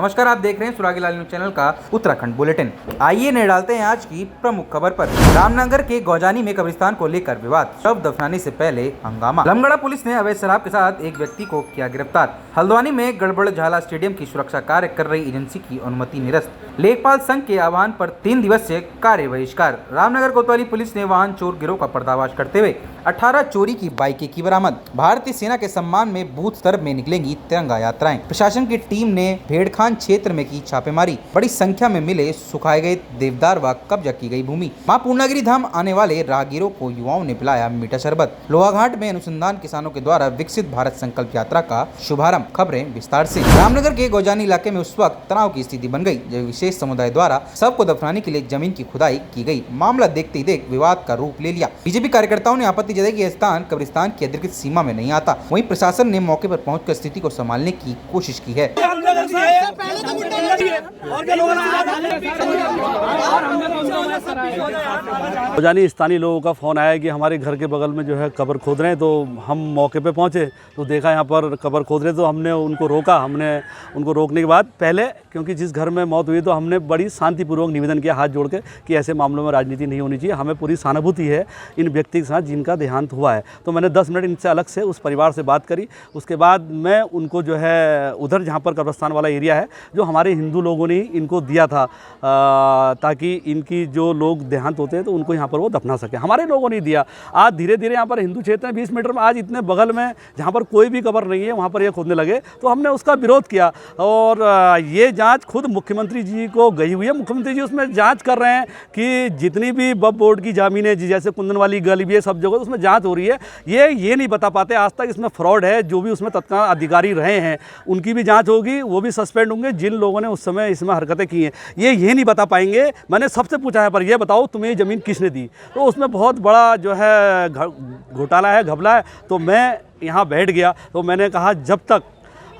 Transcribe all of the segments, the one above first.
नमस्कार, आप देख रहे हैं सुरागी लाल न्यूज चैनल का उत्तराखंड बुलेटिन। आइए नजर डालते हैं आज की प्रमुख खबर पर। रामनगर के गौजानी में कब्रिस्तान को लेकर विवाद, शव दफनाने से पहले हंगामा। लमगड़ा पुलिस ने अवैध शराब के साथ एक व्यक्ति को किया गिरफ्तार। हल्द्वानी में गड़बड़झाला स्टेडियम की सुरक्षा कार्य कर रही एजेंसी की अनुमति निरस्त। लेखपाल संघ के आह्वान पर 3 दिवसीय कार्य बहिष्कार। रामनगर कोतवाली पुलिस ने वाहन चोर गिरोह का पर्दाफाश करते हुए 18 चोरी की बाइकें की बरामद। भारतीय सेना के सम्मान में बूथ स्तर में निकलेंगी तिरंगा यात्राएं। प्रशासन की टीम ने भेड़खान क्षेत्र में की छापेमारी। बड़ी संख्या में मिले सुखाए गए देवदार व कब्जा की गई भूमि। मां पूर्णागिरी धाम आने वाले राहगीरों को युवाओं ने पिलाया मीठा शरबत। लोहाघाट में अनुसंधान किसानों के द्वारा विकसित भारत संकल्प यात्रा का शुभारंभ। खबरें विस्तार से। रामनगर के गौजानी इलाके में उस वक्त तनाव की स्थिति बन गई जब विशेष समुदाय द्वारा शव को दफनाने के लिए जमीन की खुदाई की गई। मामला देखते ही देख विवाद का रूप ले लिया। बीजेपी कार्यकर्ताओं ने आपत्ति जताई कि यह स्थान कब्रिस्तान की अधिकृत सीमा में नहीं आता। वहीं प्रशासन ने मौके पर पहुंचकर स्थिति को संभालने की कोशिश की है। गौजानी स्थानीय लोगों का फोन आया कि हमारे घर के बगल में जो है कब्र खोद रहे हैं, तो हम मौके पे पहुंचे तो देखा यहाँ पर कब्र खोद रहे, तो हमने उनको रोका। हमने उनको रोकने के बाद पहले, क्योंकि जिस घर में मौत हुई, तो हमने बड़ी शांतिपूर्वक निवेदन किया हाथ जोड़ के कि ऐसे मामलों में राजनीति नहीं होनी चाहिए। हमें पूरी सहानुभूति है इन व्यक्ति के साथ जिनका देहांत हुआ है। तो मैंने 10 मिनट इनसे अलग से उस परिवार से बात करी। उसके बाद मैं उनको जो है उधर जहाँ पर कब्रिस्तान वाला एरिया है, जो हमारे हिंदू लोगों ने इनको दिया था ताकि इनकी जो लोग देहांत होते हैं तो उनको यहाँ पर वो दफना सके, हमारे लोगों ने दिया। आज धीरे धीरे यहाँ पर हिंदू क्षेत्र में 20 मीटर में आज इतने बगल में जहाँ पर कोई भी कब्र नहीं है वहाँ पर ये खोदने लगे, तो हमने उसका विरोध किया। और ये जांच खुद मुख्यमंत्री जी को गई हुई है। मुख्यमंत्री जी उसमें जांच कर रहे हैं कि जितनी भी वक्फ बोर्ड की ज़मीनें जैसे कुंदनवाली गली भी है, सब जगह उसमें जाँच हो रही है। ये नहीं बता पाते आज तक इसमें फ्रॉड है। जो भी उसमें तत्काल अधिकारी रहे हैं उनकी भी जाँच होगी, वो भी सस्पेंड होंगे जिन लोगों ने उस समय इसमें हरकतें की हैं। ये नहीं बता पाएंगे। मैंने सबसे पूछा है पर ये बताओ तुम्हें ज़मीन किसने दी, तो उसमें बहुत बड़ा जो है घोटाला है, घपला है। तो मैं यहाँ बैठ गया। तो मैंने कहा जब तक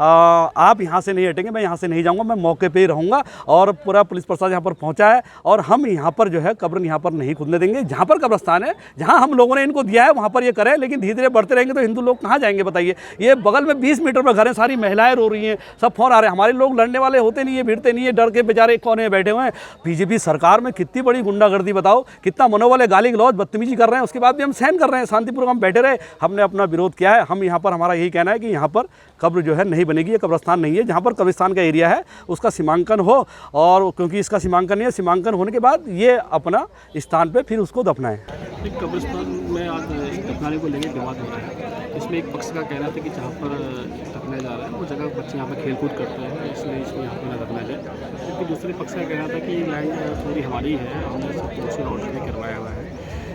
आप यहाँ से नहीं हटेंगे मैं यहाँ से नहीं जाऊँगा, मैं मौके पे ही रहूँगा। और पूरा पुलिस प्रशासन यहाँ पर पहुँचा है और हम यहाँ पर जो है कब्र यहाँ पर नहीं खुदने देंगे। जहाँ पर कब्रिस्तान है, जहाँ हम लोगों ने इनको दिया है वहाँ पर ये करें, लेकिन धीरे धीरे बढ़ते रहेंगे तो हिंदू लोग कहाँ जाएंगे बताइए। ये बगल में 20 मीटर पर घर है, सारी महिलाएं रो रही हैं, सब फोन आ रहे हैं। हमारे लोग लड़ने वाले होते नहीं है, भिड़ते नहीं है, डर के बेचारे कोने में बैठे हुए हैं। बीजेपी सरकार में कितनी बड़ी गुंडागर्दी बताओ, कितना मनोबल है, गाली गलौज बदतमीजी कर रहे हैं, उसके बाद भी हम सहन कर रहे हैं, शांतिपूर्वक हम बैठे रहे। हमने अपना विरोध किया है। हम यहाँ पर हमारा यही कहना है कि यहाँ पर कब्र जो है नहीं बनेगी, ये कब्रिस्तान नहीं है। जहाँ पर कब्रिस्तान का एरिया है उसका सीमांकन हो, और क्योंकि इसका सीमांकन नहीं है, सीमांकन होने के बाद ये अपना स्थान पे फिर उसको दफनाएं। कब्रिस्तान में आज दफनाने को लेकर विवाद हो रहा है। इसमें एक पक्ष का कहना था कि जहाँ पर दफनाया जा रहा है वो जगह बच्चे यहाँ पर खेलकूद करते हैं, इसलिए इसमें यहाँ पर न दफनाया जाए। जबकि दूसरे पक्ष का कहना था कि लैंड थोड़ी हमारी है, हमने सब कुछ ऑर्डर भी करवाया हुआ है।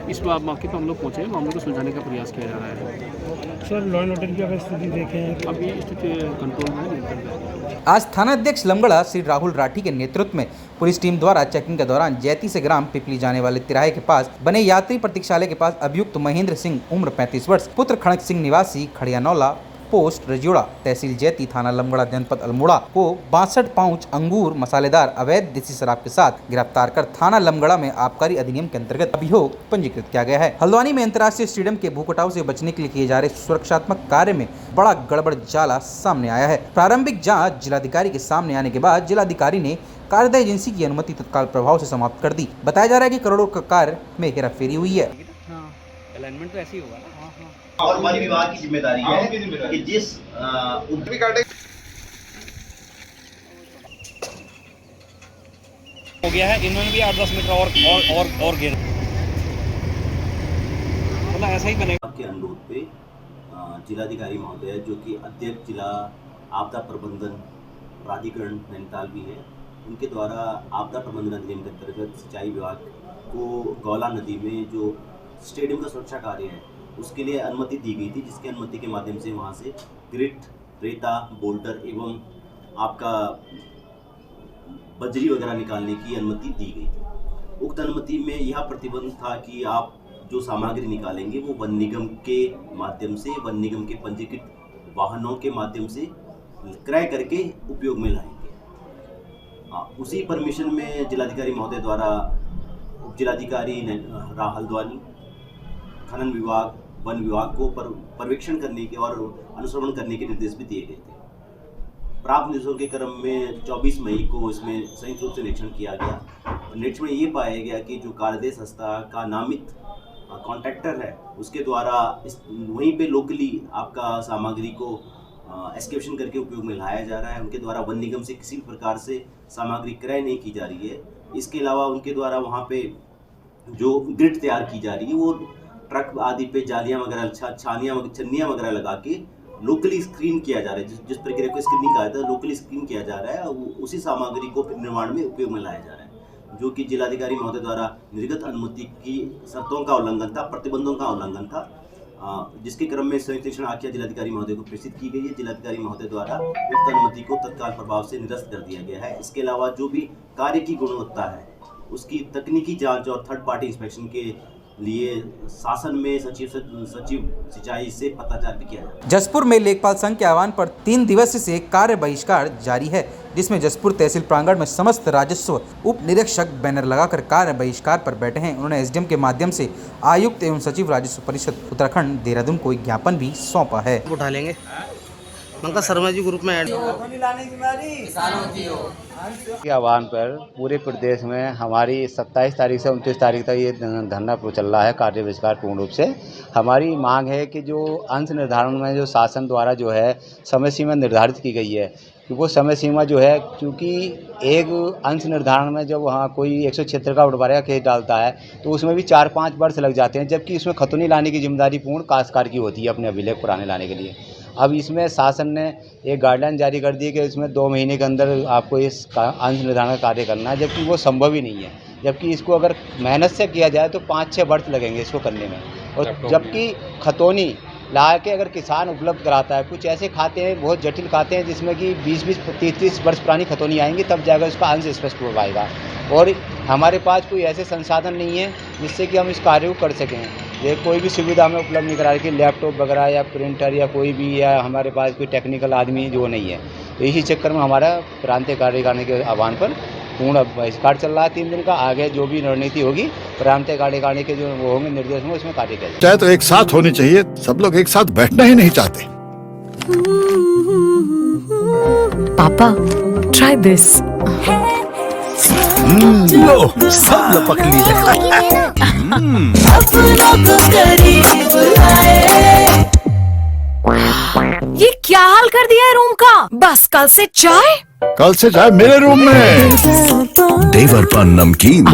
इस मौके पर हम लोग पहुँचे, मामले को सुलझाने का प्रयास किया जा रहा है। सर, लॉ एंड ऑर्डर की अगर स्थिति देखें, अभी स्थिति कंट्रोल में है। आज थाना अध्यक्ष लमगड़ा श्री राहुल राठी के नेतृत्व में पुलिस टीम द्वारा चेकिंग के दौरान जैती से ग्राम पिपली जाने वाले तिराहे के पास बने यात्री प्रतीक्षालय के पास अभियुक्त महेंद्र सिंह उम्र 35 वर्ष, पुत्र खड़क सिंह निवासी खड़ियानौला, पोस्ट रजियोड़ा, तहसील जैती, थाना लमगड़ा, जनपद अल्मोड़ा को 62 पाउच अंगूर मसालेदार अवैध देसी शराब के साथ गिरफ्तार कर थाना लमगड़ा में आबकारी अधिनियम के अंतर्गत अभियोग पंजीकृत किया गया है। हल्द्वानी में अंतर्राष्ट्रीय स्टेडियम के भूकटाव से बचने के लिए किए जा रहे सुरक्षात्मक कार्य में बड़ा गड़बड़झाला सामने आया है। प्रारंभिक जाँच जिलाधिकारी के सामने आने के बाद जिलाधिकारी ने कार्यदायी एजेंसी की अनुमति तत्काल प्रभाव से समाप्त कर दी। बताया जा रहा है कि करोड़ों का कार्य में हेराफेरी हुई है। अलाइनमेंट तो ऐसे ही होगा ना। और वन विभाग की जिम्मेदारी है कि जिस हो गया है, इन्होंने भी 8-10 मीटर और गिर, मतलब ऐसा ही बनेगा। के अनुरोध पे जिलाधिकारी महोदय, जो कि अध्यक्ष जिला आपदा प्रबंधन प्राधिकरण नैनीताल भी है, उनके द्वारा आपदा प्रबंधन अधिनियम के अंतर्गत सिंचाई विभाग को गौला नदी में जो स्टेडियम का सुरक्षा कार्य है उसके लिए अनुमति दी गई थी, जिसकी अनुमति के माध्यम से वहाँ से ग्रिट, रेता, बोल्डर एवं आपका बजरी वगैरह निकालने की अनुमति दी गई थी। उक्त अनुमति में यह प्रतिबंध था कि आप जो सामग्री निकालेंगे वो वन निगम के माध्यम से, वन निगम के पंजीकृत वाहनों के माध्यम से क्रय करके उपयोग में लाएंगे। उसी परमिशन में जिलाधिकारी महोदय द्वारा उप जिलाधिकारी हल्द्वानी, खनन विभाग, वन विभाग को पर्यवेक्षण करने के और अनुश्रवण करने के निर्देश भी दिए गए थे। प्राप्त निर्देशों के क्रम में 24 मई को इसमें संयुक्त रूप से निरीक्षण किया गया। निरीक्षण में ये पाया गया कि जो कार्यदेय संस्था का नामित कॉन्ट्रैक्टर है उसके द्वारा वहीं पे लोकली आपका सामग्री को एक्सकेवेशन करके उपयोग में लाया जा रहा है। उनके द्वारा वन निगम से किसी भी प्रकार से सामग्री क्रय नहीं की जा रही है। इसके अलावा उनके द्वारा वहाँ पे जो ग्रिड तैयार की जा रही है वो ट्रक आदि पे जालियाँ वगैरह छन्नियाँ वगैरह लगा के लोकली स्क्रीन किया जा रहा है। जिस प्रक्रिया को स्क्रीनिंग कहा जाता है लोकली स्क्रीन किया जा रहा है। उसी सामग्री को फिर निर्माण में उपयोग में लाया जा रहा है, जो कि जिलाधिकारी महोदय द्वारा निर्गत अनुमति की शर्तों का उल्लंघन था, प्रतिबंधों का उल्लंघन था, जिसके क्रम में संयुक्त निरीक्षण आख्या जिलाधिकारी महोदय को प्रेषित की गई है। जिलाधिकारी महोदय द्वारा उक्त अनुमति को तत्काल प्रभाव से निरस्त कर दिया गया है। इसके अलावा जो भी कार्य की गुणवत्ता है उसकी तकनीकी जांच और थर्ड पार्टी इंस्पेक्शन के लिए शासन में सचिव सिंचाई से पत्राचार भी किया जाता है। जसपुर में लेखपाल संघ के आह्वान पर 3 दिवसीय से कार्य बहिष्कार जारी है, जिसमें जसपुर तहसील प्रांगण में समस्त राजस्व उप निरीक्षक बैनर लगाकर कार्य बहिष्कार पर बैठे हैं। उन्होंने एसडीएम के माध्यम से आयुक्त एवं सचिव राजस्व परिषद उत्तराखंड देहरादून को एक ज्ञापन भी सौंपा है। उठा लेंगे मंका शर्मा जी ग्रुप में ऐड के आह्वान पर पूरे प्रदेश में हमारी 27 तारीख से 29 तारीख तक ये धरना चल रहा है, कार्य बहिष्कार पूर्ण रूप से। हमारी मांग है कि जो अंश निर्धारण में जो शासन द्वारा जो है समय सीमा निर्धारित की गई है कि वो समय सीमा जो है, क्योंकि एक अंश निर्धारण में जब वहाँ कोई 176 का बंटवारे का केस डालता है तो उसमें भी 4-5 वर्ष लग जाते हैं, जबकि उसमें खतौनी लाने की जिम्मेदारी पूर्ण काश्तकार की होती है अपने अभिलेख पुराने लाने के लिए। अब इसमें शासन ने एक गाइडलाइन जारी कर दी कि इसमें 2 महीने के अंदर आपको इस अंश निर्धारण का कार्य करना है, जबकि वो संभव ही नहीं है। जबकि इसको अगर मेहनत से किया जाए तो 5-6 वर्ष लगेंगे इसको करने में। और जबकि खतौनी ला के अगर किसान उपलब्ध कराता है, कुछ ऐसे खाते हैं बहुत जटिल खाते हैं जिसमें कि 20-20, 30-30 वर्ष पुरानी खतौनी आएंगी, तब जाकर उसका अंश स्पष्ट हो पाएगा। और हमारे पास कोई ऐसे संसाधन नहीं है जिससे कि हम इस कार्य को कर सकें। ये कोई भी सुविधा हमें उपलब्ध नहीं करा रही कि लैपटॉप वगैरह या प्रिंटर या कोई भी, या हमारे पास कोई टेक्निकल आदमी जो नहीं है। तो इसी चक्कर में हमारा प्रांतीय कार्य करने के आह्वान पर पूर्ण बहिष्कार चल रहा है 3 दिन का। आगे जो भी रणनीति होगी प्रांतीय कार्य करने के जो वो होंगे निर्देश में उसमें कार्य किया चाहे तो एक साथ होनी चाहिए, सब लोग एक साथ बैठना ही नहीं चाहते। पापा ट्राई दिस। लो सब पक ये क्या हाल कर दिया है रूम का? बस कल से चाय मेरे रूम में। देवर पान नमकीन।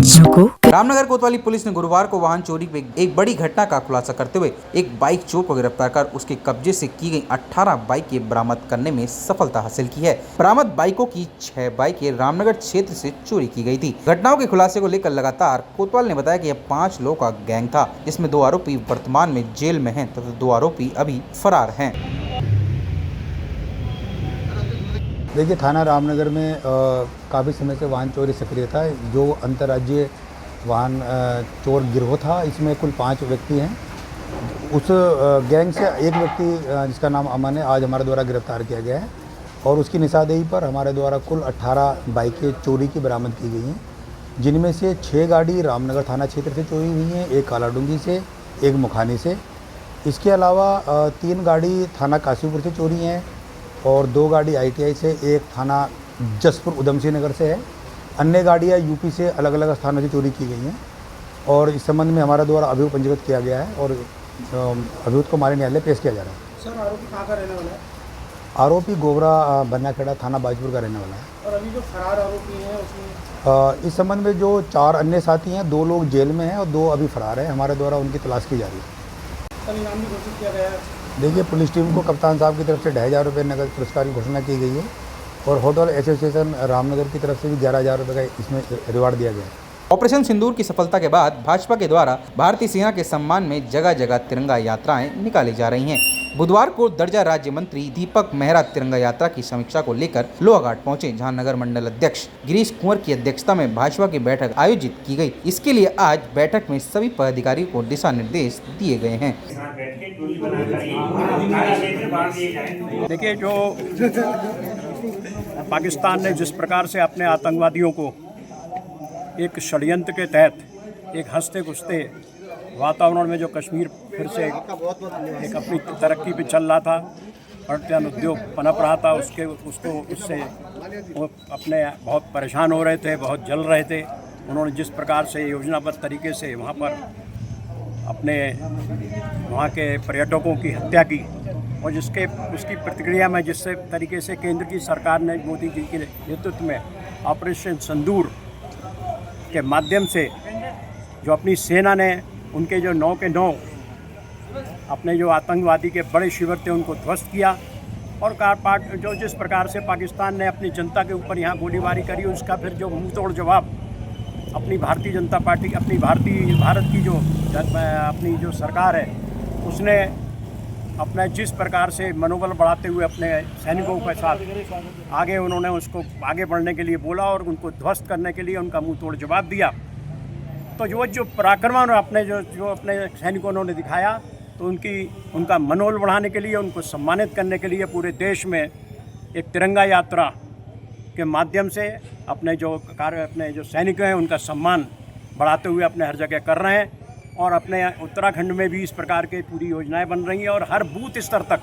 रामनगर कोतवाली पुलिस ने गुरुवार को वाहन चोरी की एक बड़ी घटना का खुलासा करते हुए एक बाइक चोर को गिरफ्तार कर उसके कब्जे से की गई 18 बाइकें बरामद करने में सफलता हासिल की है। बरामद बाइकों की 6 बाइकें रामनगर क्षेत्र से चोरी की गई थी। घटनाओं के खुलासे को लेकर लगातार कोतवाल ने बताया कि यह 5 लोगों का गैंग था, जिसमें 2 आरोपी वर्तमान में जेल में हैं तथा 2 आरोपी अभी फरार हैं। देखिए, थाना रामनगर में काफ़ी समय से वाहन चोरी सक्रिय था। जो अंतर्राज्यीय वाहन चोर गिरोह था, इसमें कुल 5 व्यक्ति हैं। उस गैंग से एक व्यक्ति जिसका नाम अमन है, आज हमारे द्वारा गिरफ्तार किया गया है और उसकी निशानदेही पर हमारे द्वारा कुल 18 बाइकें चोरी की बरामद की गई हैं, जिनमें से 6 गाड़ी रामनगर थाना क्षेत्र से चोरी हुई हैं, 1 कालाडूंगी से, 1 मुखानी से। इसके अलावा 3 गाड़ी थाना काशीपुर से चोरी हैं और 2 गाड़ी ITI से, 1 थाना जसपुर उधमसिंह नगर से है। अन्य गाड़ियाँ यूपी से अलग अलग स्थानों से चोरी की गई हैं और इस संबंध में हमारे द्वारा अभियोग पंजीकृत किया गया है और अभियुक्त को हमारे न्यायालय पेश किया जा रहा है। सर, आरोपी कहाँ का रहने वाला है? आरोपी गोबरा बन्नाखेड़ा थाना बाजपुर का रहने वाला है। और अभी जो फरार आरोपी हैं उसमें इस संबंध में जो 4 अन्य साथी हैं, 2 लोग जेल में हैं और 2 अभी फरार हैं। हमारे द्वारा उनकी तलाश की जा रही है। सर, इनाम भी घोषित किया गया है। देखिए, पुलिस टीम को कप्तान साहब की तरफ से 2,500 नगद पुरस्कार की घोषणा की गई है और होटल एसोसिएशन रामनगर की तरफ से भी 11,000 रुपये का इसमें रिवार्ड दिया गया है। ऑपरेशन सिंदूर की सफलता के बाद भाजपा के द्वारा भारतीय सेना के सम्मान में जगह जगह तिरंगा यात्राएं निकाली जा रही हैं। बुधवार को दर्जा राज्य मंत्री दीपक मेहरा तिरंगा यात्रा की समीक्षा को लेकर लोहाघाट पहुंचे, जहां नगर मंडल अध्यक्ष गिरीश कुंवर की अध्यक्षता में भाजपा की बैठक आयोजित की गई। इसके लिए आज बैठक में सभी पदाधिकारियों को दिशा निर्देश दिए गए हैं। देखिए, जो पाकिस्तान ने जिस प्रकार से अपने आतंकवादियों को एक षड्यंत्र के तहत एक हंसते खुशते वातावरण में जो कश्मीर फिर से एक अपनी तरक्की पे चल रहा था, पर्यटन उद्योग पनप रहा था उससे वो अपने बहुत परेशान हो रहे थे, बहुत जल रहे थे। उन्होंने जिस प्रकार से योजनाबद्ध तरीके से वहाँ पर अपने वहाँ के पर्यटकों की हत्या की और उसकी प्रतिक्रिया में जिस तरीके से केंद्र की सरकार ने मोदी जी के नेतृत्व में ऑपरेशन सिंदूर के माध्यम से जो अपनी सेना ने उनके जो 9 के 9 अपने जो आतंकवादी के बड़े शिविर थे उनको ध्वस्त किया और जो जिस प्रकार से पाकिस्तान ने अपनी जनता के ऊपर यहाँ गोलीबारी करी उसका फिर जो मुंहतोड़ जवाब अपनी भारतीय जनता पार्टी भारत की अपनी जो सरकार है उसने अपने जिस प्रकार से मनोबल बढ़ाते हुए अपने सैनिकों के साथ आगे उन्होंने उसको आगे बढ़ने के लिए बोला और उनको ध्वस्त करने के लिए उनका मुंहतोड़ जवाब दिया। तो जो पराक्रम अपने जो अपने सैनिकों ने दिखाया तो उनका मनोबल बढ़ाने के लिए उनको सम्मानित करने के लिए पूरे देश में एक तिरंगा यात्रा के माध्यम से अपने जो सैनिक हैं उनका सम्मान बढ़ाते हुए अपने हर जगह कर रहे हैं और अपने उत्तराखंड में भी इस प्रकार के पूरी योजनाएं बन रही हैं और हर बूथ स्तर तक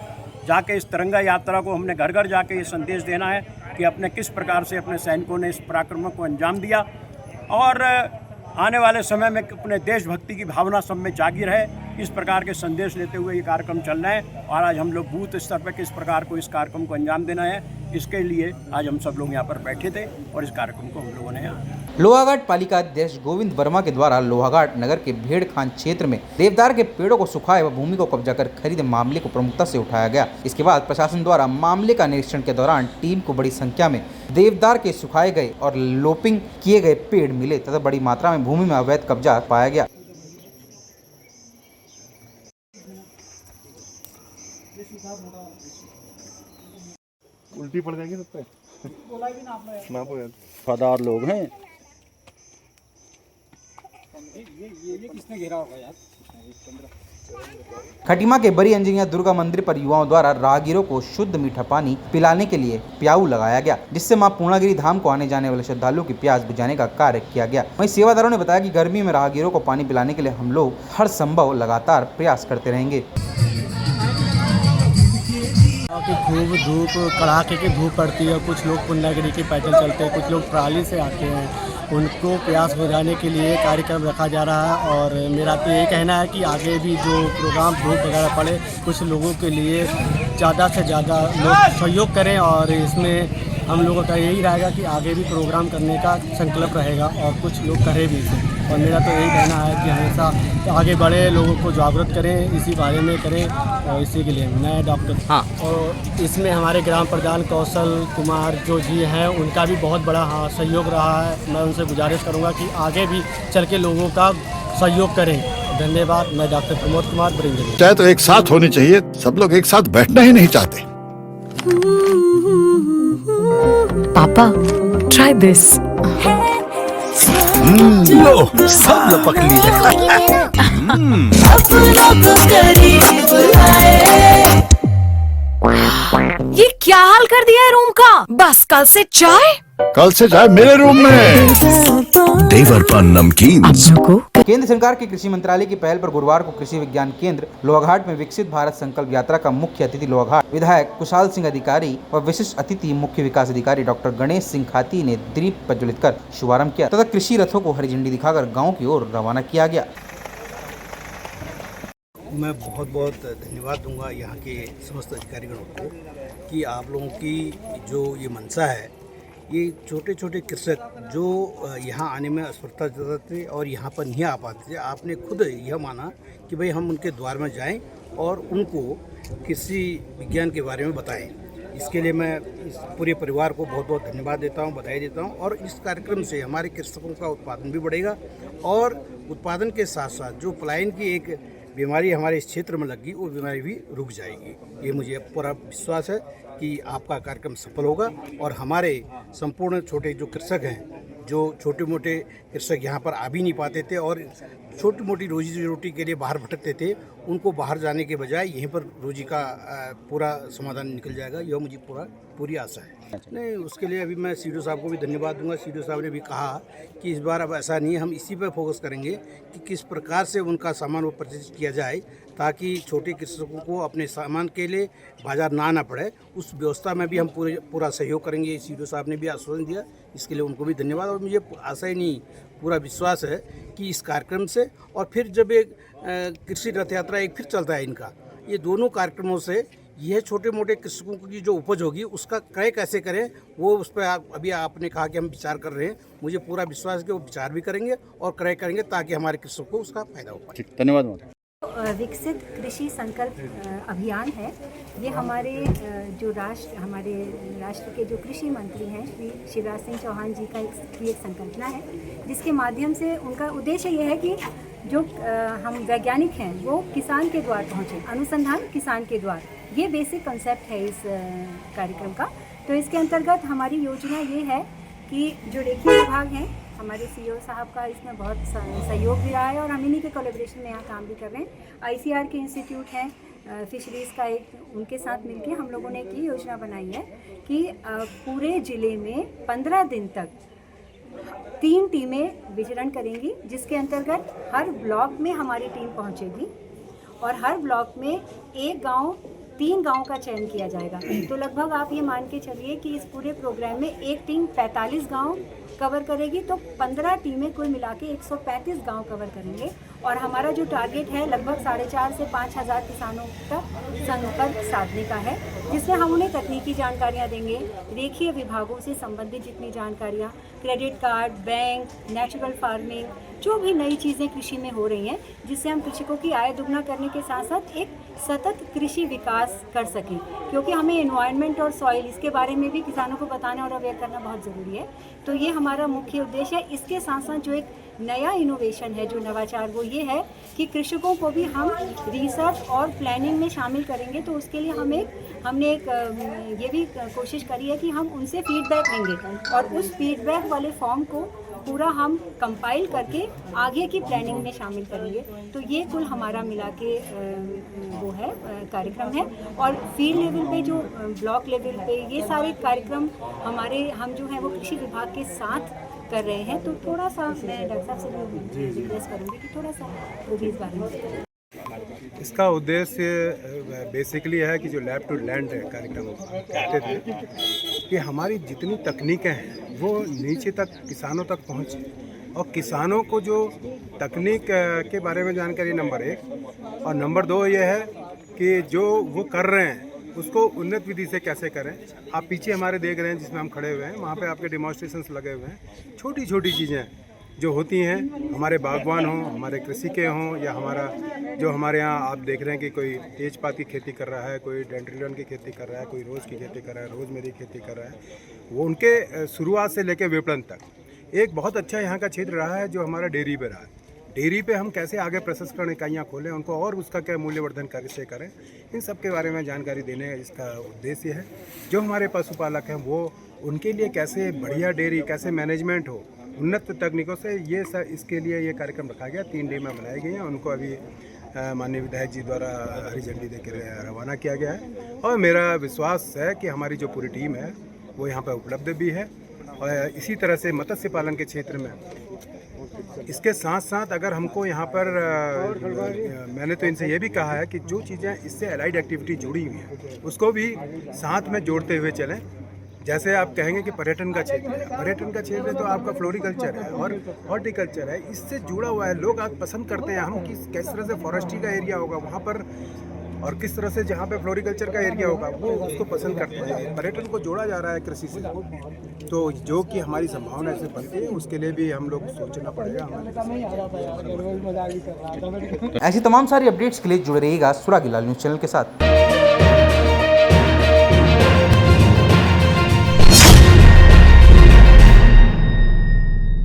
जाके इस तिरंगा यात्रा को हमने घर घर जाके ये संदेश देना है कि अपने किस प्रकार से अपने सैनिकों ने इस पराक्रम को अंजाम दिया और आने वाले समय में अपने देशभक्ति की भावना सब में जागी रहे, इस प्रकार के संदेश लेते हुए ये कार्यक्रम चल रहे हैं। और आज हम लोग बूथ स्तर पर किस प्रकार को इस कार्यक्रम को अंजाम देना है इसके लिए आज हम सब लोग यहाँ पर बैठे थे और इस कार्यक्रम को हम लोगों ने लोहाघाट पालिका अध्यक्ष गोविंद वर्मा के द्वारा लोहाघाट नगर के भेड़खान क्षेत्र में देवदार के पेड़ों को सुखाए व भूमि को कब्जा कर खरीदे मामले को प्रमुखता से उठाया गया। इसके बाद प्रशासन द्वारा मामले का निरीक्षण के दौरान टीम को बड़ी संख्या में देवदार के सुखाए गए और लोपिंग किए गए पेड़ मिले तथा बड़ी मात्रा में भूमि में अवैध कब्जा पाया गया। उल्टी पड़ जाएगी सब पे वफादार लोग हैं। ये किसने घेरा होगा यार? खटीमा के बड़ी अंजनिया दुर्गा मंदिर पर युवाओं द्वारा राहगीरों को शुद्ध मीठा पानी पिलाने के लिए प्याऊ लगाया गया, जिससे मां पूर्णागिरी धाम को आने जाने वाले श्रद्धालुओं की प्यास बुझाने का कार्य किया गया। वहीं सेवादारों ने बताया कि गर्मी में राहगीरों को पानी पिलाने के लिए हम लोग हर संभव लगातार प्रयास करते रहेंगे। खूब धूप कड़ाके की धूप पड़ती है, कुछ लोग पूर्णागिरी के पैदल चलते हैं, कुछ लोग ट्राली से आते हैं, उनको प्यास बुझाने के लिए कार्यक्रम रखा जा रहा है। और मेरा तो ये कहना है कि आगे भी जो प्रोग्राम धूप वगैरह पड़े कुछ लोगों के लिए ज़्यादा से ज़्यादा लोग सहयोग करें और इसमें हम लोगों का यही रहेगा कि आगे भी प्रोग्राम करने का संकल्प रहेगा और कुछ लोग करें भी इसे। और मेरा तो यही कहना है कि हमेशा आगे बढ़े, लोगों को जागरूक करें, इसी बारे में करें और इसी के लिए मैं डॉक्टर और इसमें हमारे ग्राम प्रधान कौशल कुमार जो जी हैं उनका भी बहुत बड़ा सहयोग रहा है। मैं उनसे गुजारिश करूँगा कि आगे भी चल के लोगों का सहयोग करें। धन्यवाद। मैं डॉक्टर प्रमोद कुमार बरिंदर। चाहे तो एक साथ होनी चाहिए, सब लोग एक साथ बैठना ही नहीं चाहते। पापा ट्राई दिस। लो सब लपक ली ये क्या हाल कर दिया है रूम का? बस कल से चाय मेरे रूम में देवर पर नमकीन। केंद्र सरकार के कृषि मंत्रालय की पहल पर गुरुवार को कृषि विज्ञान केंद्र लोहाघाट में विकसित भारत संकल्प यात्रा का मुख्य अतिथि लोहाघाट विधायक कुशाल सिंह अधिकारी और विशिष्ट अतिथि मुख्य विकास अधिकारी डॉक्टर गणेश सिंह खाती ने दीप प्रज्वलित कर शुभारंभ किया तथा कृषि रथों को हरी झंडी दिखाकर गाँव की ओर रवाना किया गया। मैं बहुत बहुत धन्यवाद दूंगा यहाँ के समस्त अधिकारीगणों को कि आप लोगों की जो ये मंशा है, ये छोटे छोटे कृषक जो यहाँ आने में असमर्थता जताते और यहाँ पर नहीं आ पाते थे, आपने खुद यह माना कि भाई हम उनके द्वार में जाएं और उनको कृषि विज्ञान के बारे में बताएं। इसके लिए मैं इस पूरे परिवार को बहुत बहुत धन्यवाद देता हूँ, बधाई देता हूँ। और इस कार्यक्रम से हमारे कृषकों का उत्पादन भी बढ़ेगा और उत्पादन के साथ साथ जो पलायन की एक बीमारी हमारे इस क्षेत्र में लगी वो बीमारी भी रुक जाएगी। ये मुझे पूरा विश्वास है कि आपका कार्यक्रम सफल होगा और हमारे संपूर्ण छोटे जो कृषक हैं, जो छोटे मोटे कृषक यहाँ पर आ भी नहीं पाते थे और छोटी मोटी रोजी रोटी के लिए बाहर भटकते थे, उनको बाहर जाने के बजाय यहीं पर रोजी का पूरा समाधान निकल जाएगा। यह मुझे पूरी आशा है। नहीं, उसके लिए अभी मैं सीडीओ साहब को भी धन्यवाद दूंगा। सीडीओ साहब ने भी कहा कि इस बार अब ऐसा नहीं है, हम इसी पर फोकस करेंगे कि किस प्रकार से उनका सामान वो परचेज किया जाए ताकि छोटे कृषकों को अपने सामान के लिए बाजार ना आना पड़े। उस व्यवस्था में भी हम पूरा सहयोग करेंगे। सीडीओ साहब ने भी आश्वासन दिया, इसके लिए उनको भी धन्यवाद। और मुझे आशा ही नहीं, पूरा विश्वास है कि इस कार्यक्रम से, और फिर जब एक कृषि रथ यात्रा एक फिर चलता है इनका, ये दोनों कार्यक्रमों से यह छोटे मोटे कृषकों की जो उपज होगी उसका क्रय कैसे करें, वो उस पर अभी आपने कहा कि हम विचार कर रहे हैं। मुझे पूरा विश्वास है कि वो विचार भी करेंगे और क्रय करेंगे ताकि हमारे कृषकों को उसका फायदा हो पाए। धन्यवाद। विकसित कृषि संकल्प अभियान है। ये हमारे हमारे राष्ट्र के जो कृषि मंत्री हैं श्री शिवराज सिंह चौहान जी का एक संकल्पना है, जिसके माध्यम से उनका उद्देश्य ये है कि जो हम वैज्ञानिक हैं वो किसान के द्वार पहुँचे, अनुसंधान किसान के द्वार। ये बेसिक कंसेप्ट है इस कार्यक्रम का। तो इसके अंतर्गत हमारी योजना ये है कि जो रेखीय विभाग हैं, हमारे सीईओ साहब का इसमें बहुत सहयोग भी रहा है और हम इन्हीं के कोलैबोरेशन में यहाँ काम भी कर रहे हैं। आईसीआर के इंस्टीट्यूट हैं, फिशरीज़ का एक, उनके साथ मिलके हम लोगों ने एक ये योजना बनाई है कि पूरे ज़िले में 15 दिन तक 3 टीमें विचरण करेंगी, जिसके अंतर्गत हर ब्लॉक में हमारी टीम पहुँचेगी और हर ब्लॉक में 3 गांव का चयन किया जाएगा। तो लगभग आप ये मान के चलिए कि इस पूरे प्रोग्राम में एक टीम 45 गांव कवर करेगी, तो 15 टीमें कुल मिला के 135 गांव कवर करेंगे। और हमारा जो टारगेट है लगभग 4,500 से 5,000 किसानों तक संपर्क साधने का है, जिसमें हम उन्हें तकनीकी जानकारियाँ देंगे, रेखीय विभागों से संबंधित जितनी जानकारियाँ, credit card, bank, natural farming, जो भी नई चीज़ें कृषि में हो रही हैं, जिससे हम कृषकों की आय दुगना करने के साथ साथ एक सतत कृषि विकास कर सकें। क्योंकि हमें एनवायरनमेंट और सॉइल, इसके बारे में भी किसानों को बताना और अवेयर करना बहुत ज़रूरी है। तो ये हमारा मुख्य उद्देश्य है। इसके साथ साथ जो एक नया इनोवेशन है, जो नवाचार, वो ये है कि कृषकों को भी हम रिसर्च और प्लानिंग में शामिल करेंगे। तो उसके लिए हमने एक ये भी कोशिश करी है कि हम उनसे फीडबैक लेंगे और उस फीडबैक वाले फॉर्म को पूरा हम कंपाइल करके आगे की प्लानिंग में शामिल करेंगे। तो ये कुल हमारा मिला के वो है कार्यक्रम है। और फील्ड लेवल पे, जो ब्लॉक लेवल पे, ये सारे कार्यक्रम हम जो है वो कृषि विभाग के साथ कर रहे हैं। तो थोड़ा सा मैं डॉक्टर साहब से रिक्वेस्ट करूँगी कि थोड़ा सा वो भी इस बारे में। इसका उद्देश्य बेसिकली है कि जो लैब टू लैंड कार्यक्रम कहते थे कि हमारी जितनी तकनीकें हैं वो नीचे तक, किसानों तक पहुँचे, और किसानों को जो तकनीक के बारे में जानकारी नंबर 1, और नंबर 2 ये है कि जो वो कर रहे हैं उसको उन्नत विधि से कैसे करें। आप पीछे हमारे देख रहे हैं जिसमें हम खड़े हुए हैं, वहाँ पे आपके डेमोन्स्ट्रेशंस लगे हुए हैं। छोटी छोटी चीज़ें जो होती हैं, हमारे बागवान हों, हमारे कृषि के हों, या हमारे यहाँ आप देख रहे हैं कि कोई तेजपात की खेती कर रहा है, कोई डेंड्रिलियन की खेती कर रहा है, कोई रोज़ की खेती कर रहा है, रोज़मेरी की खेती कर रहा है, वो उनके शुरुआत से लेकर विपणन तक एक बहुत अच्छा यहाँ का क्षेत्र रहा है जो हमारा डेयरी पे रहा है। डेयरी पे हम कैसे आगे प्रसंस्करण इकाइयाँ खोलें, उनको और उसका क्या मूल्यवर्धन कैसे करें, इन सब के बारे में जानकारी देने इसका उद्देश्य है। जो हमारे पशुपालक हैं वो उनके लिए कैसे बढ़िया डेयरी, कैसे मैनेजमेंट हो उन्नत तकनीकों से, ये इसके लिए ये कार्यक्रम रखा गया। 3 टीमें बनाई गई हैं, उनको अभी माननीय विधायक जी द्वारा हरी झंडी देकर रवाना किया गया है। और मेरा विश्वास है कि हमारी जो पूरी टीम है वो यहाँ पर उपलब्ध भी है। और इसी तरह से मत्स्य पालन के क्षेत्र में इसके साथ साथ अगर हमको यहाँ पर मैंने तो इनसे ये भी कहा है कि जो चीज़ें इससे एलाइड एक्टिविटी जुड़ी हुई हैं उसको भी साथ में जोड़ते हुए चलें। जैसे आप कहेंगे कि पर्यटन का क्षेत्र है, पर्यटन का क्षेत्र है तो आपका फ्लोरिकल्चर है और हॉर्टिकल्चर है, इससे जुड़ा हुआ है। लोग आज पसंद करते हैं हम किस तरह से फॉरेस्ट्री का एरिया होगा वहाँ पर, और किस तरह से जहाँ पे फ्लोरिकल्चर का एरिया होगा वो उसको पसंद करते हैं। पर्यटन को जोड़ा जा रहा है कृषि से, तो जो कि हमारी संभावना ऐसे बनती है उसके लिए भी हम लोग सोचना पड़ेगा। ऐसी तमाम सारी अपडेट्स के लिए जुड़े रहिएगा सुरागीलाल न्यूज़ चैनल के साथ।